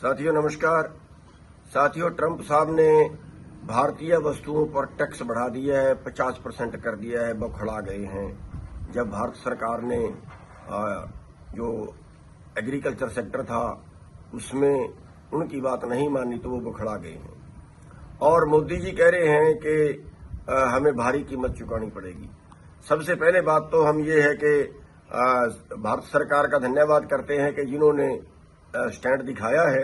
साथियों नमस्कार। साथियों, ट्रंप साहब ने भारतीय वस्तुओं पर टैक्स बढ़ा दिया है, 50% कर दिया है, बौखला गए हैं। जब भारत सरकार ने जो एग्रीकल्चर सेक्टर था उसमें उनकी बात नहीं मानी तो वो बौखला गए हैं। और मोदी जी कह रहे हैं कि हमें भारी कीमत चुकानी पड़ेगी। सबसे पहले बात तो हम ये है कि भारत सरकार का धन्यवाद करते हैं कि जिन्होंने स्टैंड दिखाया है।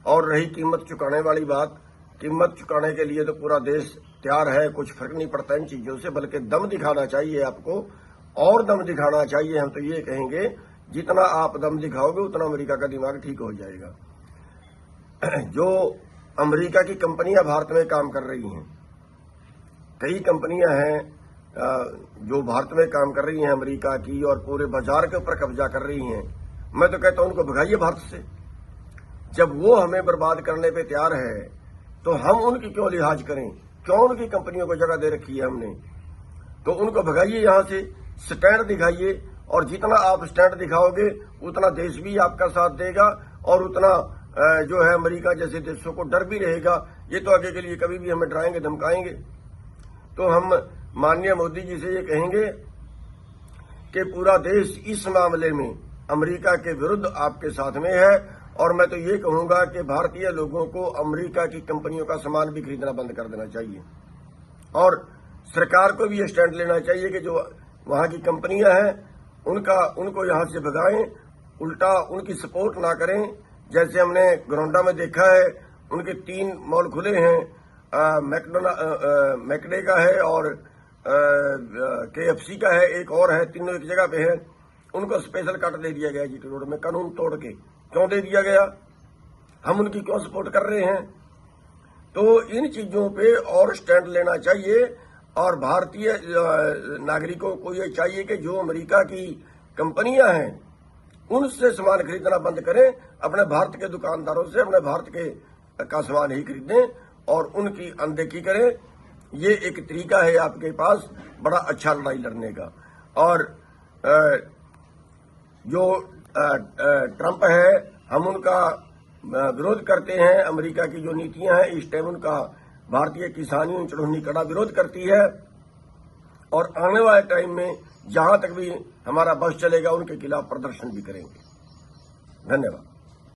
और रही कीमत चुकाने वाली बात, कीमत चुकाने के लिए तो पूरा देश तैयार है, कुछ फर्क नहीं पड़ता इन चीजों से, बल्कि दम दिखाना चाहिए आपको, और दम दिखाना चाहिए। हम तो ये कहेंगे जितना आप दम दिखाओगे उतना अमेरिका का दिमाग ठीक हो जाएगा। जो अमेरिका की कंपनियां भारत में काम कर रही हैं, कई कंपनियां हैं जो भारत में काम कर रही हैं अमेरिका की, और पूरे बाजार के ऊपर कब्जा कर रही हैं। मैं तो कहता हूं उनको भगाइए भारत से। जब वो हमें बर्बाद करने पे तैयार है तो हम उनकी क्यों लिहाज करें? क्यों उनकी कंपनियों को जगह दे रखी है हमने? तो उनको भगाइए यहां से, स्टैंड दिखाइए, और जितना आप स्टैंड दिखाओगे उतना देश भी आपका साथ देगा, और उतना जो है अमेरिका जैसे देशों को डर भी रहेगा। ये तो आगे के लिए कभी भी हमें डराएंगे धमकाएंगे। तो हम माननीय मोदी जी से ये कहेंगे कि पूरा देश इस मामले में अमेरिका के विरुद्ध आपके साथ में है। और मैं तो ये कहूंगा कि भारतीय लोगों को अमेरिका की कंपनियों का सामान भी खरीदना बंद कर देना चाहिए, और सरकार को भी ये स्टैंड लेना चाहिए कि जो वहां की कंपनियां हैं उनको यहां से भगाएं, उल्टा उनकी सपोर्ट ना करें। जैसे हमने ग्रोंडा में देखा है, उनके 3 मॉल खुले हैं, मैकडे का है और KFC का है, एक और है, तीनों एक जगह पे है। उनको स्पेशल कट दे दिया गया जीटी रोड में, कानून तोड़ के। क्यों दे दिया गया? हम उनकी क्यों सपोर्ट कर रहे हैं? तो इन चीजों पे और स्टैंड लेना चाहिए। और भारतीय नागरिकों को ये चाहिए कि जो अमेरिका की कंपनियां हैं उनसे सामान खरीदना बंद करें, अपने भारत के दुकानदारों से अपने भारत का सामान ही खरीदें और उनकी अनदेखी करें। ये एक तरीका है आपके पास बड़ा अच्छा लड़ाई लड़ने का। और जो ट्रंप है, हम उनका विरोध करते हैं। अमेरिका की जो नीतियां हैं इस टाइम उनका भारतीय किसानियों चढ़ोनी कड़ा विरोध करती है, और आने वाले टाइम में जहां तक भी हमारा बस चलेगा उनके खिलाफ प्रदर्शन भी करेंगे। धन्यवाद।